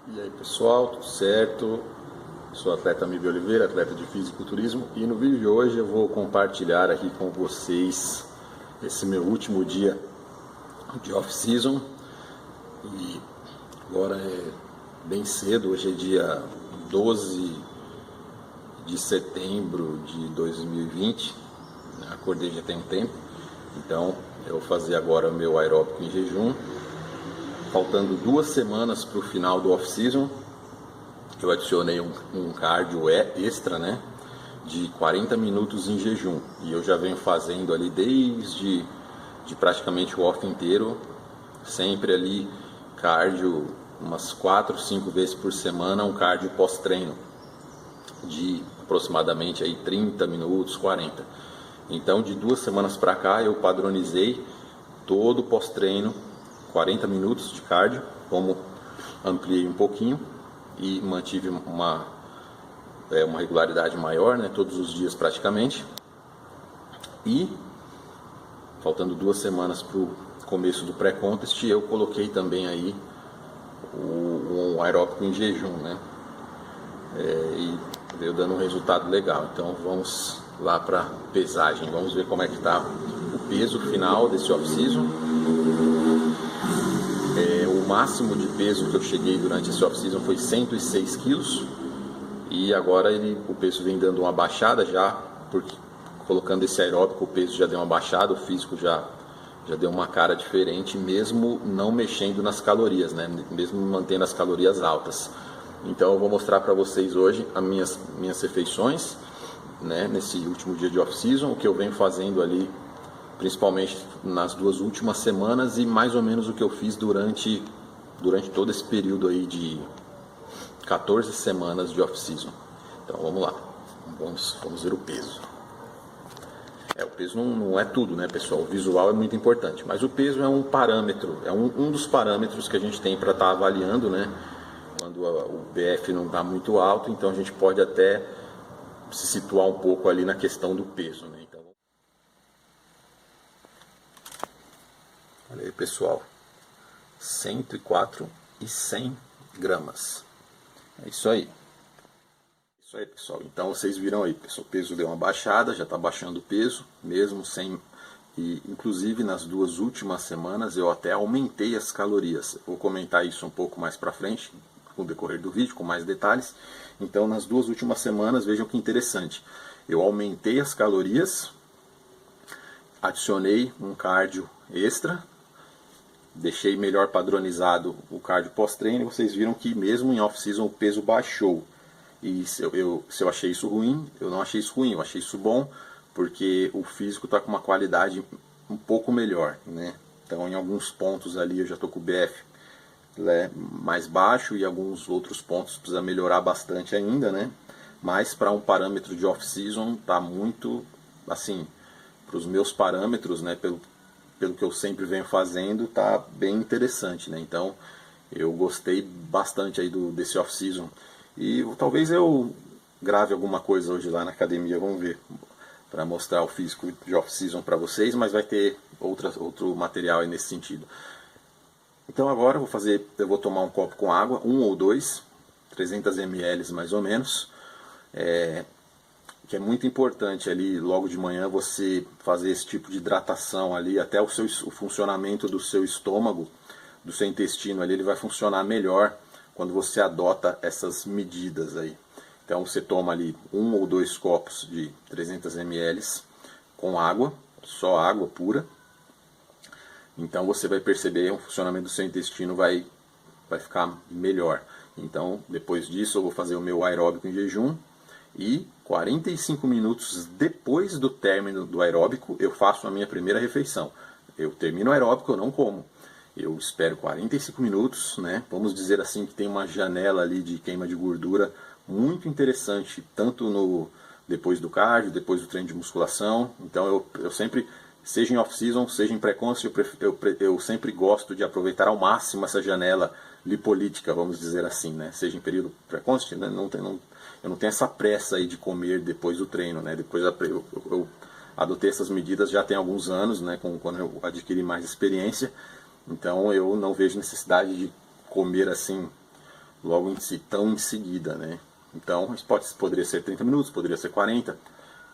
E aí pessoal, tudo certo? Sou atleta Mib Oliveira, atleta de fisiculturismo, e no vídeo de hoje eu vou compartilhar aqui com vocês esse meu último dia de off-season. E agora é bem cedo, hoje é dia 12 de setembro de 2020, acordei já tem um tempo, então eu vou fazer agora o meu aeróbico em jejum. Faltando 2 semanas para o final do off-season, eu adicionei um cardio extra, né, de 40 minutos em jejum. E eu já venho fazendo ali desde praticamente o off inteiro, sempre ali cardio umas 4, 5 vezes por semana, um cardio pós-treino de aproximadamente aí 30 minutos, 40. Então de 2 semanas para cá eu padronizei todo o pós-treino 40 minutos de cardio, como ampliei um pouquinho e mantive uma regularidade maior, né, todos os dias praticamente. E faltando 2 semanas para o começo do pré-contest, eu coloquei também aí um aeróbico em jejum, né, e veio dando um resultado legal. Então vamos lá para pesagem, vamos ver como é que está o peso final desse off-season. O máximo de peso que eu cheguei durante esse off-season foi 106 quilos. E agora o peso vem dando uma baixada já, porque colocando esse aeróbico o peso já deu uma baixada, o físico já deu uma cara diferente, mesmo não mexendo nas calorias, né? Mesmo mantendo as calorias altas. Então eu vou mostrar para vocês hoje as minhas refeições, né, nesse último dia de off-season, o que eu venho fazendo ali, principalmente nas 2 últimas semanas, e mais ou menos o que eu fiz durante todo esse período aí de 14 semanas de off-season. Então vamos lá, vamos ver o peso. O peso não é tudo, né, pessoal? O visual é muito importante, mas o peso é um parâmetro, é um dos parâmetros que a gente tem para estar avaliando, né? Quando o BF não está muito alto, então a gente pode até se situar um pouco ali na questão do peso, né? Então, olha aí, pessoal, 104 e 100 gramas. É isso aí. Isso aí, pessoal. Então vocês viram aí, pessoal, o peso deu uma baixada, já está baixando o peso, mesmo sem... E inclusive nas 2 últimas semanas eu até aumentei as calorias. Vou comentar isso um pouco mais para frente, com o decorrer do vídeo, com mais detalhes. Então nas 2 últimas semanas, vejam que interessante. Eu aumentei as calorias, adicionei um cardio extra, deixei melhor padronizado o cardio pós-treino, e vocês viram que mesmo em off-season o peso baixou. E se eu achei isso ruim, eu não achei isso ruim, eu achei isso bom, porque o físico está com uma qualidade um pouco melhor, né? Então em alguns pontos ali eu já estou com o BF mais baixo, e alguns outros pontos precisa melhorar bastante ainda, né? Mas para um parâmetro de off-season está muito, assim, para os meus parâmetros, né, pelo que eu sempre venho fazendo, tá bem interessante, né? Então eu gostei bastante aí desse off-season, e talvez eu grave alguma coisa hoje lá na academia, vamos ver, para mostrar o físico de off-season para vocês, mas vai ter outro material aí nesse sentido. Então agora eu vou tomar um copo com água, 1 ou 2, 300 ml mais ou menos, que é muito importante ali logo de manhã você fazer esse tipo de hidratação ali, até o funcionamento do seu estômago, do seu intestino ali, ele vai funcionar melhor quando você adota essas medidas aí. Então você toma ali 1 ou 2 copos de 300 ml com água, só água pura. Então você vai perceber o funcionamento do seu intestino vai ficar melhor. Então depois disso eu vou fazer o meu aeróbico em jejum, e 45 minutos depois do término do aeróbico eu faço a minha primeira refeição. Eu termino o aeróbico, eu não como. Eu espero 45 minutos, né? Vamos dizer assim que tem uma janela ali de queima de gordura muito interessante, tanto depois do cardio, depois do treino de musculação. Então eu sempre, seja em off-season, seja em pré-contest, eu sempre gosto de aproveitar ao máximo essa janela lipolítica, vamos dizer assim, né? Seja em período pré-contest, né? Eu não tenho essa pressa aí de comer depois do treino, né? Depois eu adotei essas medidas já tem alguns anos, né? Quando eu adquiri mais experiência. Então eu não vejo necessidade de comer assim logo tão em seguida, né? Então, isso poderia ser 30 minutos, poderia ser 40,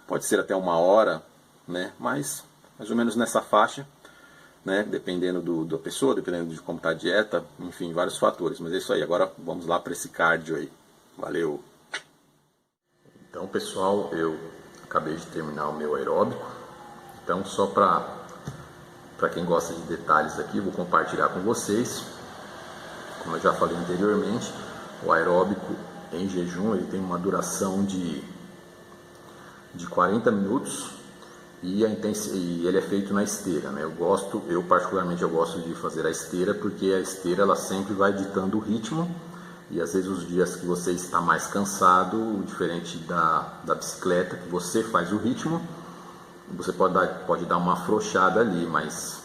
pode ser até 1 hora, né? Mas mais ou menos nessa faixa, né? Dependendo da pessoa, dependendo de como está a dieta, enfim, vários fatores. Mas é isso aí, agora vamos lá para esse cardio aí. Valeu! Então, pessoal, eu acabei de terminar o meu aeróbico. Então, só para quem gosta de detalhes aqui, vou compartilhar com vocês. Como eu já falei anteriormente, o aeróbico em jejum ele tem uma duração de 40 minutos e ele é feito na esteira, né? Eu particularmente gosto de fazer a esteira, porque a esteira ela sempre vai ditando o ritmo, e às vezes os dias que você está mais cansado, diferente da bicicleta, que você faz o ritmo, você pode dar uma afrouxada ali, mas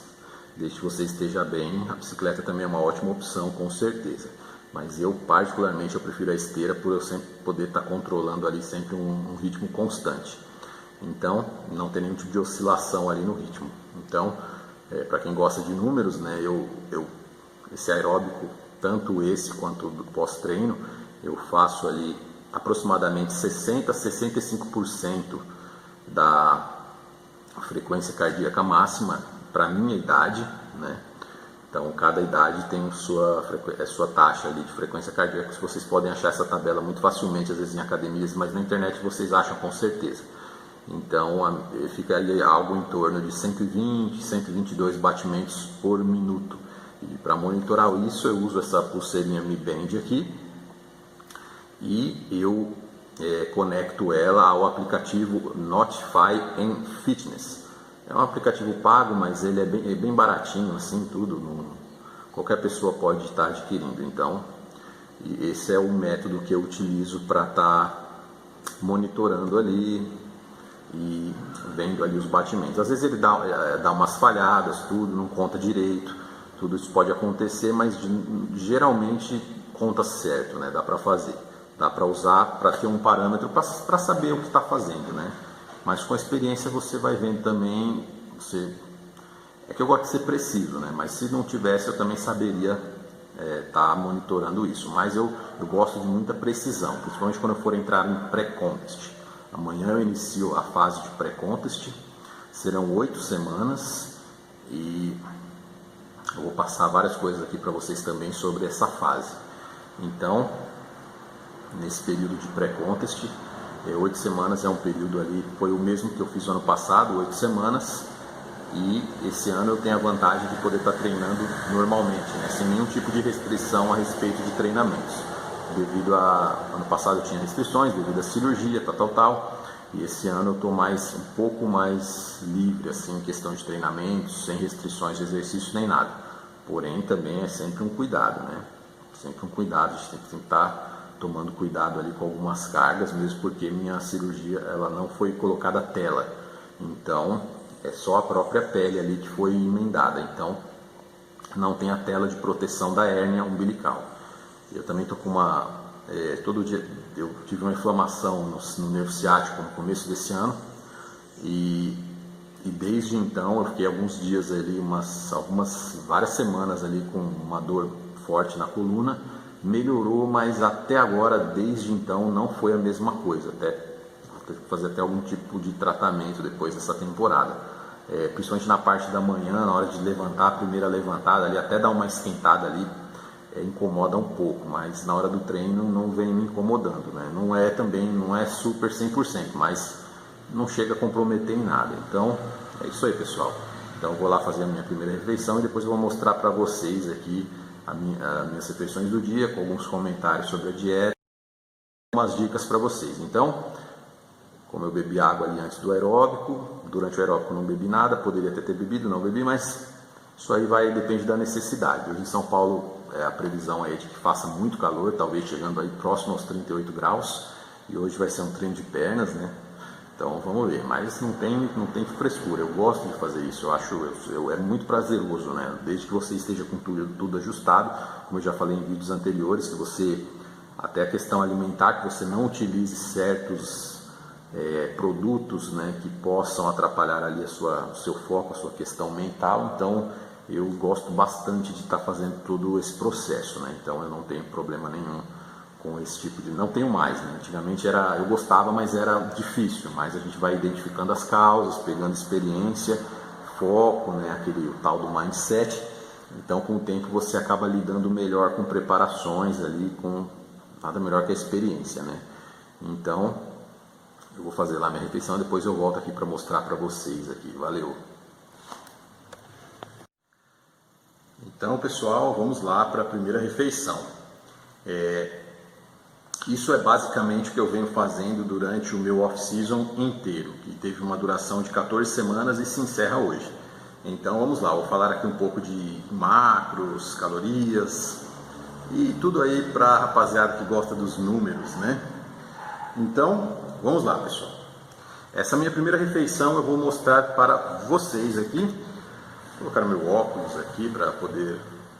desde que você esteja bem, a bicicleta também é uma ótima opção, com certeza. Mas eu particularmente prefiro a esteira, por eu sempre poder estar controlando ali sempre um ritmo constante. Então, não tem nenhum tipo de oscilação ali no ritmo. Então, para quem gosta de números, né, esse aeróbico, tanto esse quanto do pós-treino, eu faço ali aproximadamente 60 a 65% da frequência cardíaca máxima para minha idade, né? Então, cada idade tem sua taxa ali de frequência cardíaca. Vocês podem achar essa tabela muito facilmente, às vezes em academias, mas na internet vocês acham com certeza. Então, fica ali algo em torno de 120, 122 batimentos por minuto. E para monitorar isso, eu uso essa pulseirinha Mi Band aqui e eu conecto ela ao aplicativo Notify Fitness. É um aplicativo pago, mas ele é bem baratinho, assim, tudo. Qualquer pessoa pode estar adquirindo. Então, esse é o método que eu utilizo para estar monitorando ali e vendo ali os batimentos. Às vezes ele dá umas falhadas, tudo, não conta direito, tudo isso pode acontecer, mas geralmente conta certo, né? Dá para fazer, dá para usar para ter um parâmetro para saber o que está fazendo, né? Mas com a experiência você vai vendo também, é que eu gosto de ser preciso, né? Mas se não tivesse eu também saberia estar monitorando isso. Mas eu gosto de muita precisão, principalmente quando eu for entrar em pré-contest. Amanhã eu inicio a fase de pré-contest, serão 8 semanas e eu vou passar várias coisas aqui para vocês também sobre essa fase. Então, nesse período de pré-contest, 8 semanas é um período ali, foi o mesmo que eu fiz no ano passado, 8 semanas, e esse ano eu tenho a vantagem de poder estar treinando normalmente, né, sem nenhum tipo de restrição a respeito de treinamentos. Ano passado eu tinha restrições devido à cirurgia, tal, e esse ano eu estou um pouco mais livre, assim, em questão de treinamentos, sem restrições de exercício nem nada. Porém, também é sempre um cuidado, né? Sempre um cuidado, a gente tem que estar tomando cuidado ali com algumas cargas, mesmo porque minha cirurgia ela não foi colocada tela, então é só a própria pele ali que foi emendada, então não tem a tela de proteção da hérnia umbilical. Eu também estou com todo dia eu tive uma inflamação no nervo ciático no começo desse ano e desde então eu fiquei alguns dias ali, várias semanas ali com uma dor forte na coluna. Melhorou, mas até agora, desde então, não foi a mesma coisa. Vou ter que fazer algum tipo de tratamento depois dessa temporada. Principalmente na parte da manhã, na hora de levantar, a primeira levantada ali, até dar uma esquentada ali, incomoda um pouco, mas na hora do treino não vem me incomodando, né? Não é super 100%, mas não chega a comprometer em nada. Então, é isso aí, pessoal. Então, eu vou lá fazer a minha primeira refeição e depois eu vou mostrar para vocês aqui as minhas refeições do dia, com alguns comentários sobre a dieta, algumas dicas para vocês. Então, como eu bebi água ali antes do aeróbico, durante o aeróbico não bebi nada, poderia ter bebido, não bebi, mas isso aí depende da necessidade. Hoje em São Paulo a previsão é de que faça muito calor, talvez chegando aí próximo aos 38 graus, e hoje vai ser um treino de pernas, né? Então vamos ver, mas não tem frescura, eu gosto de fazer isso, é muito prazeroso, né? Desde que você esteja com tudo ajustado, como eu já falei em vídeos anteriores, que até a questão alimentar, que você não utilize certos produtos, né, que possam atrapalhar ali o seu foco, a sua questão mental. Então eu gosto bastante de estar fazendo todo esse processo, né? Então eu não tenho problema nenhum com esse tipo de... Não tenho mais, né? Antigamente eu gostava, mas era difícil, mas a gente vai identificando as causas, pegando experiência, foco, né? O tal do mindset. Então com o tempo você acaba lidando melhor com preparações ali, com nada melhor que a experiência, né? Então eu vou fazer lá minha refeição, depois eu volto aqui para mostrar para vocês aqui. Valeu! Então pessoal, vamos lá para a primeira refeição. Isso é basicamente o que eu venho fazendo durante o meu off-season inteiro, que teve uma duração de 14 semanas e se encerra hoje. Então vamos lá, vou falar aqui um pouco de macros, calorias e tudo aí para a rapaziada que gosta dos números, né? Então vamos lá, pessoal. Essa minha primeira refeição eu vou mostrar para vocês aqui. Vou colocar meu óculos aqui para poder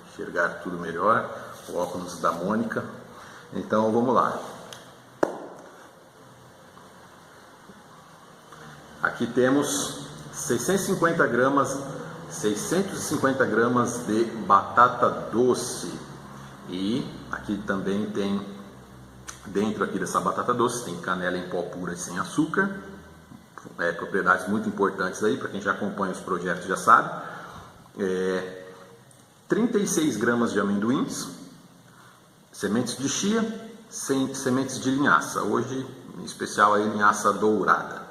enxergar tudo melhor, o óculos da Mônica. Então vamos lá. Aqui temos 650 gramas de batata doce. E aqui também tem, dentro aqui dessa batata doce, tem canela em pó pura e sem açúcar. Propriedades muito importantes aí, para quem já acompanha os projetos já sabe. 36 gramas de amendoins, sementes de chia, sementes de linhaça, hoje em especial a linhaça dourada.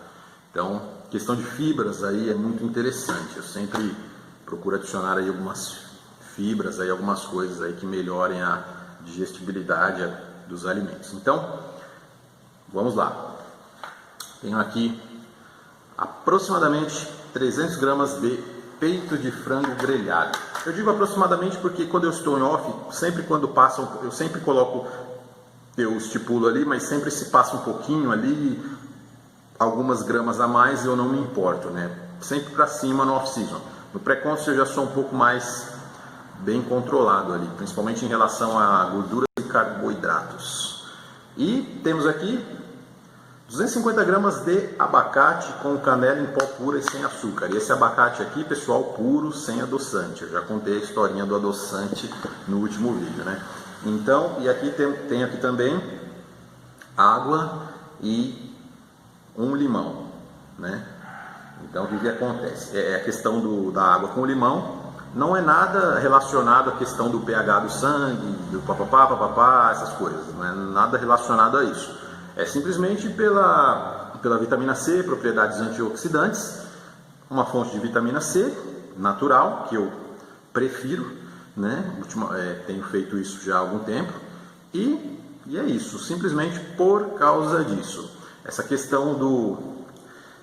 Então, questão de fibras aí é muito interessante, eu sempre procuro adicionar aí algumas fibras, aí, algumas coisas aí que melhorem a digestibilidade dos alimentos. Então, vamos lá. Tenho aqui aproximadamente 300 gramas de peito de frango grelhado. Eu digo aproximadamente porque quando eu estou em off, sempre quando passam, eu sempre coloco, eu estipulo ali, mas sempre se passa um pouquinho ali, algumas gramas a mais, e eu não me importo, né? Sempre para cima no off-season. No pré-conce eu já sou um pouco mais bem controlado ali, principalmente em relação a gorduras e carboidratos. E temos aqui 250 gramas de abacate com canela em pó pura e sem açúcar. E esse abacate aqui, pessoal, puro, sem adoçante. Eu já contei a historinha do adoçante no último vídeo, né? Então, e aqui tem aqui também água e um limão, né? Então, o que acontece? A questão da água com limão não é nada relacionado à questão do pH do sangue, do papapá, essas coisas. Não é nada relacionado a isso. É simplesmente pela vitamina C, propriedades antioxidantes, uma fonte de vitamina C natural, que eu prefiro, né? Tenho feito isso já há algum tempo, e é isso, simplesmente por causa disso. Essa questão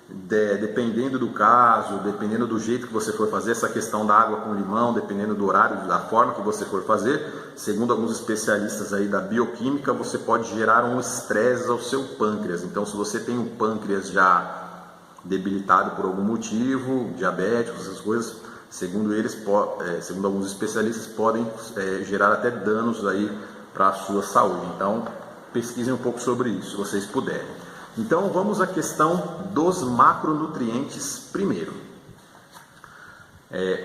dependendo do caso, dependendo do jeito que você for fazer, essa questão da água com limão, dependendo do horário, da forma que você for fazer, segundo alguns especialistas aí da bioquímica, você pode gerar um estresse ao seu pâncreas. Então, se você tem o pâncreas já debilitado por algum motivo, diabético, essas coisas, segundo eles, segundo alguns especialistas, podem gerar até danos aí para a sua saúde. Então, pesquisem um pouco sobre isso, se vocês puderem. Então vamos à questão dos macronutrientes primeiro.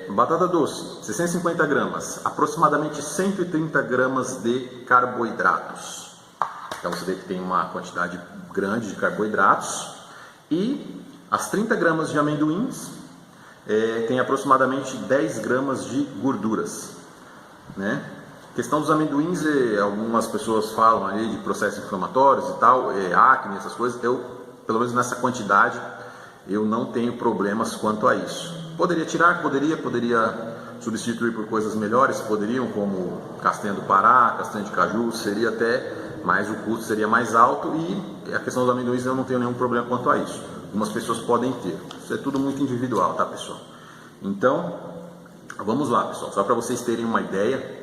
Batata doce, 650 gramas, aproximadamente 130 gramas de carboidratos. Então você vê que tem uma quantidade grande de carboidratos. E as 30 gramas de amendoins tem aproximadamente 10 gramas de gorduras, né? Questão dos amendoins, algumas pessoas falam aí de processos inflamatórios e tal, acne, essas coisas. Eu, pelo menos nessa quantidade, eu não tenho problemas quanto a isso. Poderia tirar, poderia substituir por coisas melhores, poderiam, como castanha do Pará, castanha de caju, seria até, mas o custo seria mais alto, e a questão dos amendoins eu não tenho nenhum problema quanto a isso. Algumas pessoas podem ter. Isso é tudo muito individual, tá, pessoal? Então, vamos lá, pessoal, só para vocês terem uma ideia.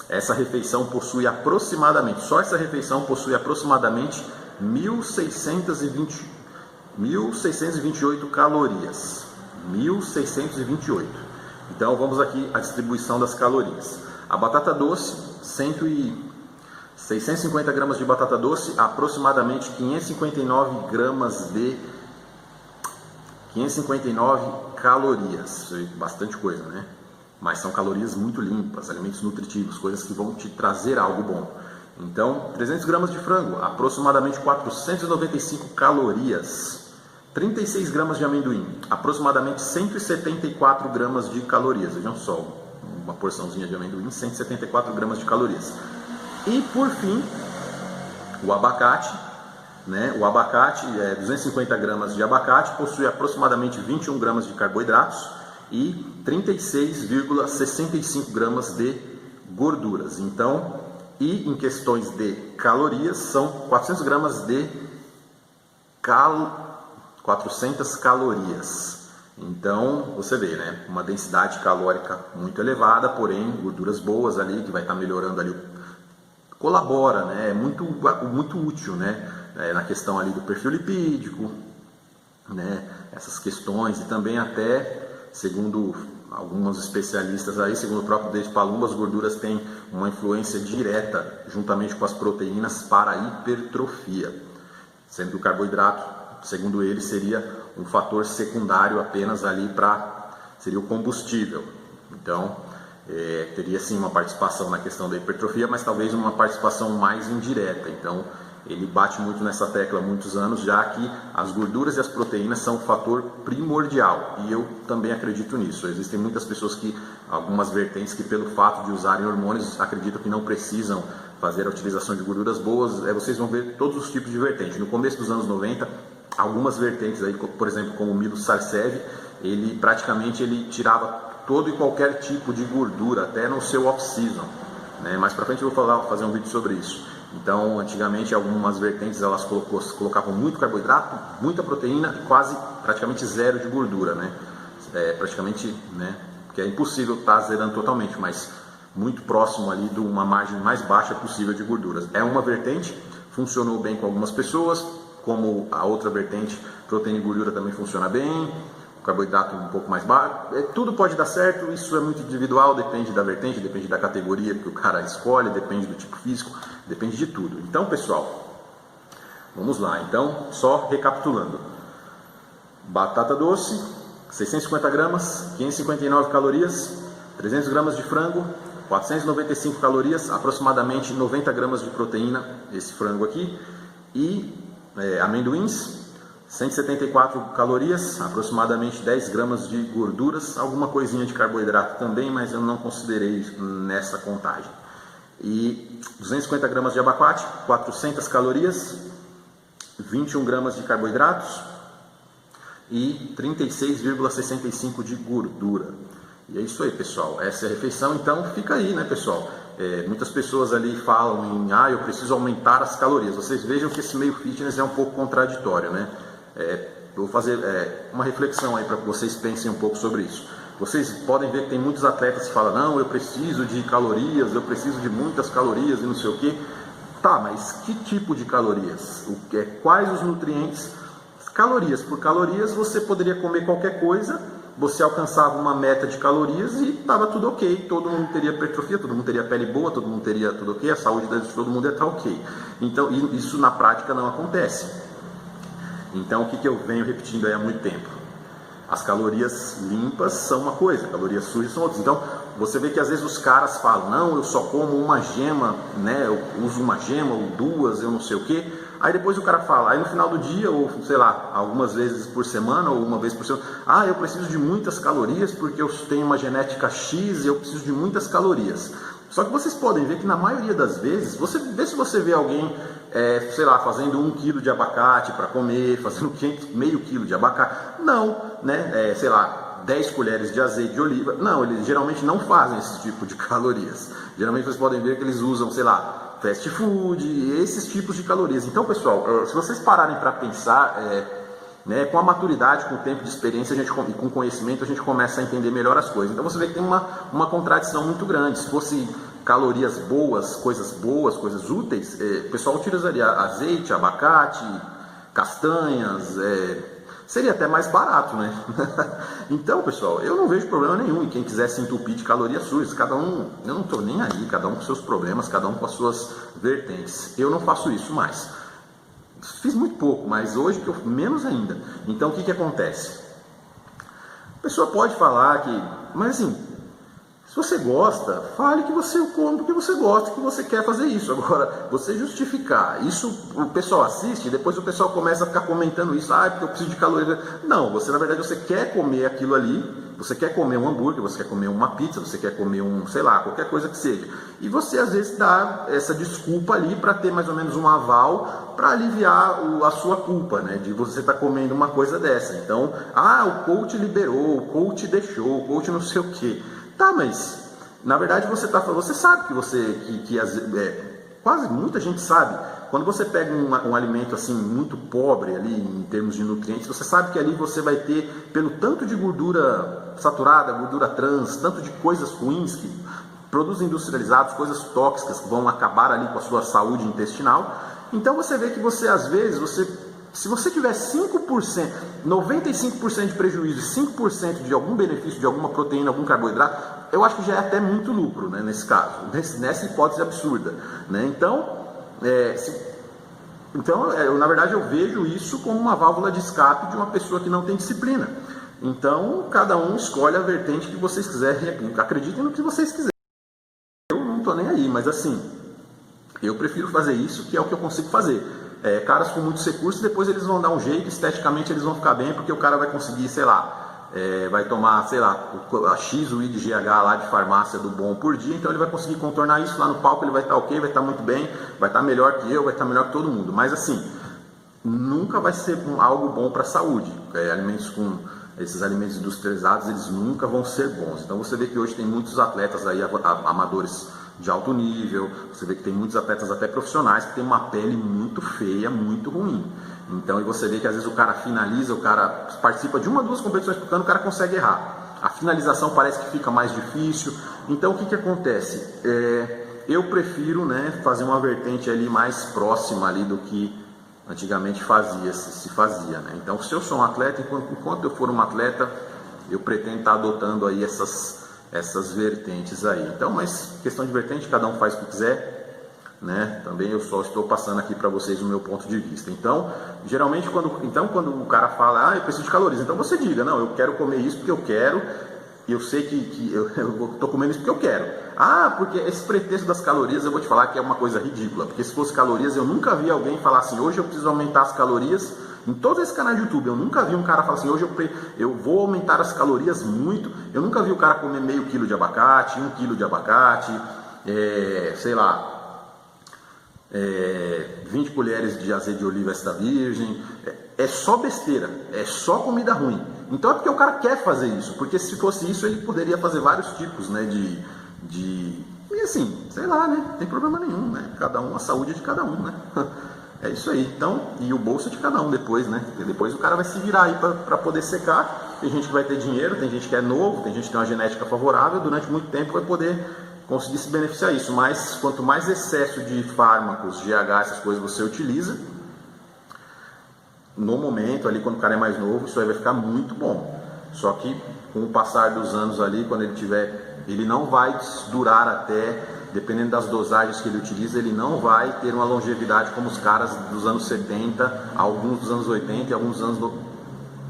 Essa refeição possui aproximadamente, só essa refeição possui aproximadamente 1.628 calorias. 1.628. Então vamos aqui à distribuição das calorias. A batata doce, 650 gramas de batata doce, aproximadamente 559 calorias. Bastante coisa, né? mas são calorias muito limpas, alimentos nutritivos, coisas que vão te trazer algo bom. Então, 300 gramas de frango, aproximadamente 495 calorias. 36 gramas de amendoim, aproximadamente 174 gramas de calorias. Vejam só, uma porçãozinha de amendoim, 174 gramas de calorias. E por fim, o abacate, né? O abacate, 250 gramas de abacate, possui aproximadamente 21 gramas de carboidratos e 36,65 gramas de gorduras. Então, e em questões de calorias, são 400 gramas de 400 calorias. Então, você vê, né? Uma densidade calórica muito elevada, porém, gorduras boas ali, que vai estar melhorando ali, colabora, né? É muito útil, né? Na questão ali do perfil lipídico, né? Essas questões, e também até, segundo alguns especialistas aí, segundo o próprio David Palumbo, as gorduras têm uma influência direta, juntamente com as proteínas, para a hipertrofia, sendo que o carboidrato, segundo ele, seria um fator secundário apenas ali seria o combustível. Então, teria sim uma participação na questão da hipertrofia, mas talvez uma participação mais indireta. Então, ele bate muito nessa tecla há muitos anos, já que as gorduras e as proteínas são um fator primordial, e eu também acredito nisso. Existem muitas pessoas algumas vertentes que, pelo fato de usarem hormônios, acreditam que não precisam fazer a utilização de gorduras boas. Vocês vão ver todos os tipos de vertentes. No começo dos anos 90, algumas vertentes aí, por exemplo, como o Milo Sarcev, ele praticamente tirava todo e qualquer tipo de gordura, até no seu off-season, né? Mais pra frente eu vou fazer um vídeo sobre isso. Então, antigamente, algumas vertentes elas colocavam muito carboidrato, muita proteína e praticamente zero de gordura, né? Praticamente, né? Porque é impossível estar zerando totalmente, mas muito próximo ali de uma margem mais baixa possível de gorduras. É uma vertente, funcionou bem com algumas pessoas, como a outra vertente, proteína e gordura também funciona bem, o carboidrato um pouco mais baixo. Tudo pode dar certo, isso é muito individual, depende da vertente, depende da categoria que o cara escolhe, depende do tipo físico, depende de tudo. Então, pessoal, vamos lá. Então, só recapitulando: batata doce, 650 gramas, 559 calorias, 300 gramas de frango, 495 calorias, aproximadamente 90 gramas de proteína, esse frango aqui, e amendoins, 174 calorias, aproximadamente 10 gramas de gorduras, alguma coisinha de carboidrato também, mas eu não considerei nessa contagem. E 250 gramas de abacate, 400 calorias, 21 gramas de carboidratos e 36,65 de gordura. E é isso aí, pessoal. Essa é a refeição, então fica aí, né, pessoal? Muitas pessoas ali falam eu preciso aumentar as calorias. Vocês vejam que esse meio fitness é um pouco contraditório, né? Eu vou fazer uma reflexão aí para que vocês pensem um pouco sobre isso. Vocês podem ver que tem muitos atletas que falam: não, eu preciso de calorias, eu preciso de muitas calorias e não sei o que. Tá, mas que tipo de calorias? Quais os nutrientes? Calorias por calorias, você poderia comer qualquer coisa, você alcançava uma meta de calorias e estava tudo ok, todo mundo teria hipertrofia, todo mundo teria pele boa, todo mundo teria tudo ok, a saúde de todo mundo ia estar ok. Então, isso na prática não acontece. Então, o que eu venho repetindo aí há muito tempo? As calorias limpas são uma coisa, calorias sujas são outras. Então, você vê que às vezes os caras falam: não, eu só como uma gema, né? Eu uso uma gema ou duas, eu não sei o que. Aí depois o cara fala, aí no final do dia, ou sei lá, algumas vezes por semana, ou uma vez por semana: eu preciso de muitas calorias porque eu tenho uma genética X e eu preciso de muitas calorias. Só que vocês podem ver que na maioria das vezes, vê se você vê alguém, sei lá, fazendo 1 kg de abacate para comer, fazendo meio quilo de abacate. Não, né? Sei lá, 10 colheres de azeite de oliva. Não, eles geralmente não fazem esse tipo de calorias. Geralmente vocês podem ver que eles usam, sei lá, fast food, esses tipos de calorias. Então, pessoal, se vocês pararem para pensar, com a maturidade, com o tempo de experiência e com conhecimento, a gente começa a entender melhor as coisas. Então você vê que tem uma contradição muito grande. Se fosse calorias boas, coisas úteis, o pessoal utilizaria azeite, abacate, castanhas, seria até mais barato, né? Então, pessoal, eu não vejo problema nenhum em quem quiser se entupir de calorias sujas. Cada um, eu não estou nem aí, cada um com seus problemas, cada um com as suas vertentes. Eu não faço isso mais. Fiz muito pouco, mas hoje menos ainda. Então, o que acontece? A pessoa pode falar que, mas assim, Se você gosta, fale que você come porque você gosta, que você quer fazer isso. Agora, você justificar, isso o pessoal assiste, depois o pessoal começa a ficar comentando isso, porque eu preciso de calorias. Não, você na verdade você quer comer aquilo ali, você quer comer um hambúrguer, você quer comer uma pizza, você quer comer sei lá, qualquer coisa que seja. E você às vezes dá essa desculpa ali para ter mais ou menos um aval para aliviar a sua culpa, né, de você estar comendo uma coisa dessa. Então, o coach liberou, o coach deixou, o coach não sei o quê. Tá, mas na verdade você sabe quase muita gente sabe. Quando você pega um alimento assim muito pobre ali em termos de nutrientes, você sabe que ali você vai ter, pelo tanto de gordura saturada, gordura trans, tanto de coisas ruins, que produtos industrializados, coisas tóxicas que vão acabar ali com a sua saúde intestinal. Então você vê que você às vezes, se você tiver 5%, 95% de prejuízo e 5% de algum benefício, de alguma proteína, algum carboidrato, eu acho que já é até muito lucro, né, nesse caso, nessa hipótese absurda, né? Na verdade eu vejo isso como uma válvula de escape de uma pessoa que não tem disciplina. Então, cada um escolhe a vertente que vocês quiserem, acreditem no que vocês quiserem. Eu não estou nem aí, mas assim, eu prefiro fazer isso, que é o que eu consigo fazer. Caras com muitos recursos, depois eles vão dar um jeito, esteticamente eles vão ficar bem, porque o cara vai conseguir, sei lá, vai tomar, sei lá, a X, o I de GH lá de farmácia do bom por dia, então ele vai conseguir contornar isso lá no palco, ele vai estar ok, vai estar muito bem, vai estar melhor que eu, vai estar melhor que todo mundo. Mas assim, nunca vai ser algo bom para a saúde. Esses alimentos industrializados, eles nunca vão ser bons. Então você vê que hoje tem muitos atletas aí, amadores de alto nível, você vê que tem muitos atletas até profissionais que tem uma pele muito feia, muito ruim. Então, e você vê que às vezes o cara finaliza, o cara participa de uma ou duas competições por ano, o cara consegue errar. A finalização parece que fica mais difícil. Então, o que acontece? Eu prefiro, né, fazer uma vertente ali mais próxima ali do que antigamente se fazia, né? Então, se eu sou um atleta, enquanto eu for um atleta, eu pretendo estar adotando aí essas vertentes aí. Então, mas questão de vertente, cada um faz o que quiser, né? Também eu só estou passando aqui para vocês o meu ponto de vista. Então, geralmente quando o cara fala, eu preciso de calorias, então você diga, não, eu quero comer isso porque eu quero, e eu sei que eu estou comendo isso porque eu quero. Porque esse pretexto das calorias, eu vou te falar que é uma coisa ridícula, porque se fosse calorias, eu nunca vi alguém falar assim, hoje eu preciso aumentar as calorias. Em todos esses canais de YouTube, eu nunca vi um cara falar assim, hoje eu vou aumentar as calorias muito. Eu nunca vi o cara comer meio quilo de abacate, 1 quilo de abacate, 20 colheres de azeite de oliva extra virgem. É só besteira, é só comida ruim. Então é porque o cara quer fazer isso, porque se fosse isso ele poderia fazer vários tipos, né, e assim, sei lá, né, não tem problema nenhum, né, cada um, a saúde é de cada um, né. É isso aí, então, e o bolso é de cada um depois, né? Porque depois o cara vai se virar aí para poder secar. Tem gente que vai ter dinheiro, tem gente que é novo, tem gente que tem uma genética favorável, durante muito tempo vai poder conseguir se beneficiar disso. Mas quanto mais excesso de fármacos, GH, essas coisas você utiliza, no momento ali, quando o cara é mais novo, isso aí vai ficar muito bom. Só que com o passar dos anos ali, quando ele não vai durar até, dependendo das dosagens que ele utiliza, ele não vai ter uma longevidade como os caras dos anos 70, alguns dos anos 80 e alguns dos anos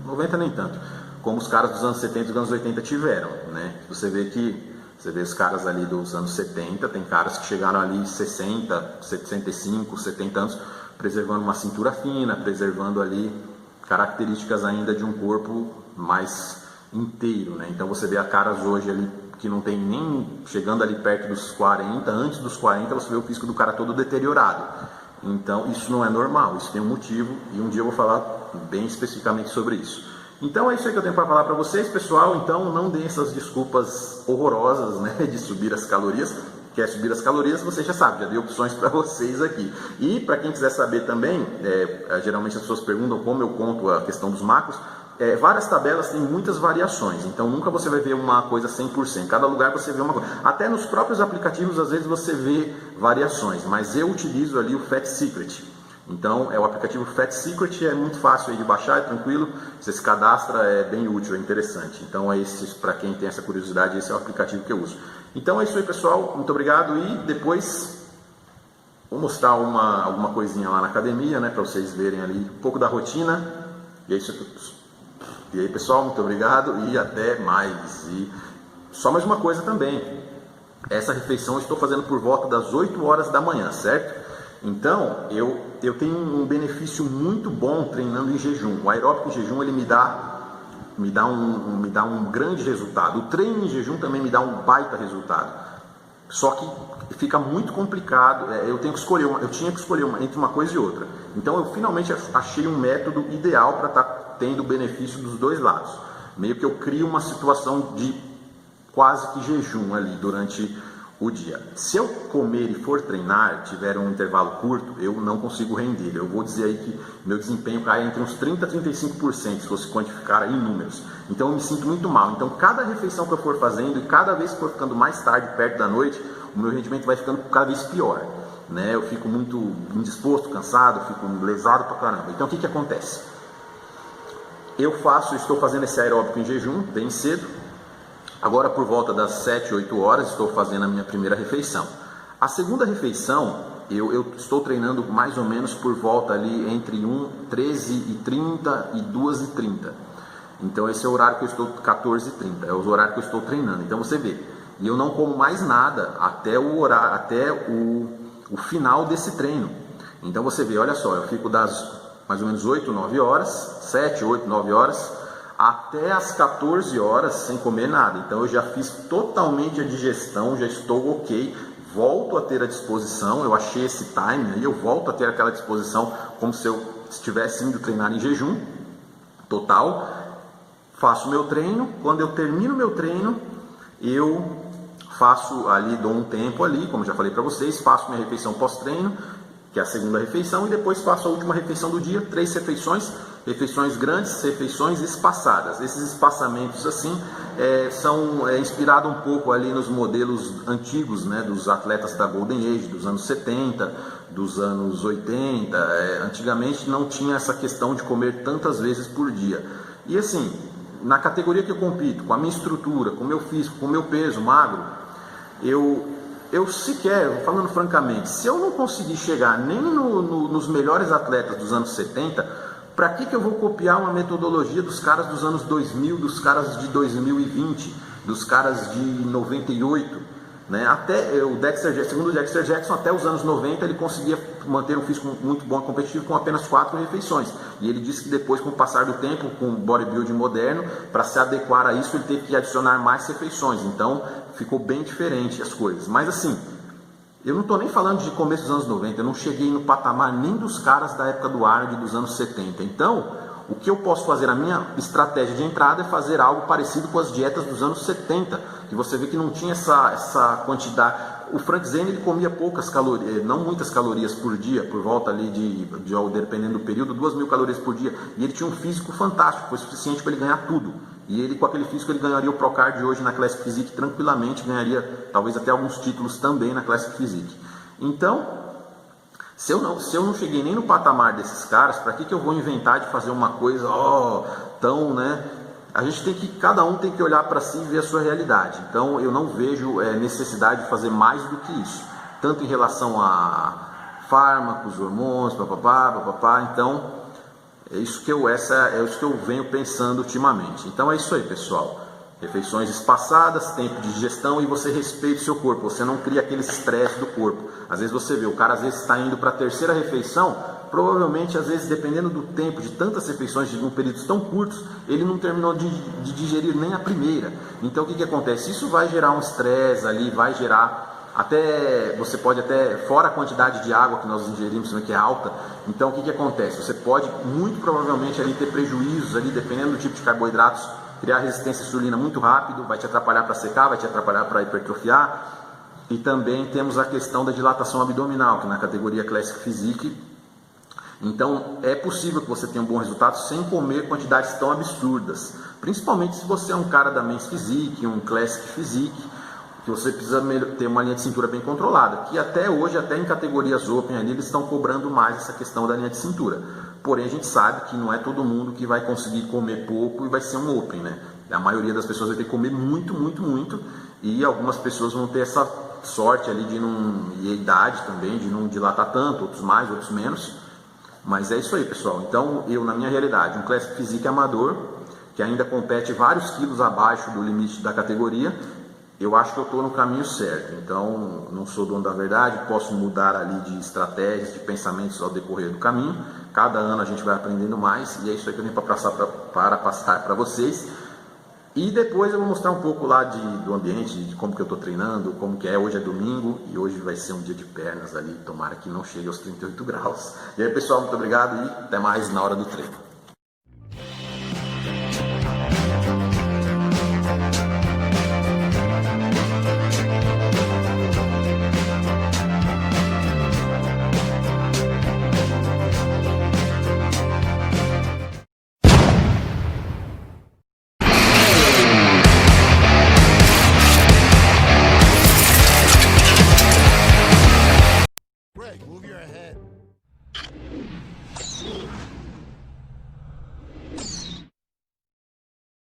90 nem tanto, como os caras dos anos 70 e dos anos 80 tiveram, né? Você vê os caras ali dos anos 70, tem caras que chegaram ali 60, 65, 70 anos, preservando uma cintura fina, preservando ali características ainda de um corpo mais inteiro, né? Então você vê caras hoje ali que não tem nem, chegando ali perto dos 40, antes dos 40 você vê o físico do cara todo deteriorado. Então isso não é normal, isso tem um motivo, e um dia eu vou falar bem especificamente sobre isso. Então é isso aí que eu tenho para falar para vocês, pessoal. Então não deem essas desculpas horrorosas, né, de subir as calorias. Quer subir as calorias, você já sabe, já dei opções para vocês aqui. E para quem quiser saber também, geralmente as pessoas perguntam como eu conto a questão dos macros. Várias tabelas têm muitas variações, então nunca você vai ver uma coisa 100%, cada lugar você vê uma coisa, até nos próprios aplicativos às vezes você vê variações, mas eu utilizo ali o Fat Secret. Então o aplicativo Fat Secret, é muito fácil aí de baixar, é tranquilo, você se cadastra, é bem útil, é interessante. Então para quem tem essa curiosidade, esse é o aplicativo que eu uso. Então é isso aí, pessoal, muito obrigado, e depois vou mostrar alguma coisinha lá na academia, né, para vocês verem ali um pouco da rotina, e é isso aí. E aí, pessoal, muito obrigado e até mais. E só mais uma coisa também, essa refeição eu estou fazendo por volta das 8 horas da manhã, certo? Então, eu tenho um benefício muito bom treinando em jejum. O aeróbico em jejum, ele me dá um grande resultado. O treino em jejum também me dá um baita resultado. Só que fica muito complicado, eu tinha que escolher entre uma coisa e outra. Então eu finalmente achei um método ideal para estar tendo o benefício dos dois lados. Meio que eu crio uma situação de quase que jejum ali durante o dia. Se eu comer e for treinar, tiver um intervalo curto, eu não consigo render. Eu vou dizer aí que meu desempenho cai entre uns 30% a 35%, se fosse quantificar aí em números. Então eu me sinto muito mal. Então cada refeição que eu for fazendo e cada vez que for ficando mais tarde, perto da noite, o meu rendimento vai ficando cada vez pior. Né? Eu fico muito indisposto, cansado, fico lesado pra caramba. Então o que acontece? Estou fazendo esse aeróbico em jejum, bem cedo. Agora por volta das 7, 8 horas estou fazendo a minha primeira refeição. A segunda refeição eu estou treinando mais ou menos por volta ali entre 13h30 e 2h30. Então esse é o horário que eu estou, 14h30, é o horário que eu estou treinando. Então você vê, e eu não como mais nada até o final desse treino. Então você vê, olha só, eu fico das mais ou menos 8, 9 horas, 7, 8, 9 horas, até as 14 horas sem comer nada. Então eu já fiz totalmente a digestão, já estou ok, volto a ter a disposição, eu achei esse time aí, eu volto a ter aquela disposição como se eu estivesse indo treinar em jejum total. Faço meu treino, quando eu termino meu treino, eu faço ali, dou um tempo ali, como já falei para vocês, faço minha refeição pós-treino, que é a segunda refeição, e depois faço a última refeição do dia, 3 refeições, refeições grandes, refeições espaçadas. Esses espaçamentos assim são inspirados um pouco ali nos modelos antigos, né, dos atletas da Golden Age, dos anos 70, dos anos 80. Antigamente não tinha essa questão de comer tantas vezes por dia. E assim, na categoria que eu compito, com a minha estrutura, com o meu físico, com o meu peso magro, eu sequer, falando francamente, se eu não conseguir chegar nem nos melhores atletas dos anos 70, para que eu vou copiar uma metodologia dos caras dos anos 2000, dos caras de 2020, dos caras de 98? Né? Até o segundo o Dexter Jackson, até os anos 90, ele conseguia manter um físico muito bom e competitivo com apenas 4 refeições. E ele disse que depois, com o passar do tempo, com o bodybuilding moderno, para se adequar a isso, ele teve que adicionar mais refeições. Então, ficou bem diferente as coisas. Mas assim, eu não estou nem falando de começo dos anos 90, eu não cheguei no patamar nem dos caras da época do Arnold dos anos 70. Então, o que eu posso fazer, a minha estratégia de entrada é fazer algo parecido com as dietas dos anos 70, que você vê que não tinha essa quantidade. O Frank Zane, ele comia poucas calorias, não muitas calorias por dia, por volta ali dependendo do período, 2.000 calorias por dia, e ele tinha um físico fantástico, foi suficiente para ele ganhar tudo. E ele, com aquele físico, ele ganharia o Procard hoje na Classic Physique tranquilamente, ganharia talvez até alguns títulos também na Classic Physique. Então, se eu não cheguei nem no patamar desses caras, para que eu vou inventar de fazer uma coisa tão, né? Cada um tem que olhar para si e ver a sua realidade. Então eu não vejo necessidade de fazer mais do que isso, tanto em relação a fármacos, hormônios, papapá. Então é isso que eu venho pensando ultimamente. Então é isso aí, pessoal. Refeições espaçadas, tempo de digestão, e você respeita o seu corpo, você não cria aquele estresse do corpo. Às vezes você vê, o cara às vezes está indo para a terceira refeição, provavelmente às vezes dependendo do tempo, de tantas refeições de períodos tão curtos, ele não terminou de digerir nem a primeira. Então o que acontece? Isso vai gerar um estresse ali, vai gerar você pode até, fora a quantidade de água que nós ingerimos, que é alta, então o que acontece? Você pode muito provavelmente ali ter prejuízos ali, dependendo do tipo de carboidratos, criar resistência à insulina muito rápido, vai te atrapalhar para secar, vai te atrapalhar para hipertrofiar. E também temos a questão da dilatação abdominal, que na categoria Classic Physique. Então é possível que você tenha um bom resultado sem comer quantidades tão absurdas, principalmente se você é um cara da Men's Physique, um Classic Physique, que você precisa ter uma linha de cintura bem controlada, que até hoje, até em categorias Open ali, eles estão cobrando mais essa questão da linha de cintura. Porém a gente sabe que não é todo mundo que vai conseguir comer pouco e vai ser um Open, né? A maioria das pessoas vai ter que comer muito, e algumas pessoas vão ter essa sorte ali e a idade também, de não dilatar tanto, outros mais, outros menos. Mas é isso aí, pessoal. Então eu, na minha realidade, um Classic Physique amador, que ainda compete vários quilos abaixo do limite da categoria, eu acho que eu estou no caminho certo. Então, não sou dono da verdade, posso mudar ali de estratégias, de pensamentos ao decorrer do caminho. Cada ano a gente vai aprendendo mais e é isso aí que eu tenho para passar para vocês. E depois eu vou mostrar um pouco lá do ambiente, de como que eu estou treinando, como que é. Hoje é domingo e hoje vai ser um dia de pernas ali, tomara que não chegue aos 38 graus. E aí pessoal, muito obrigado e até mais na hora do treino. Greg, move your head.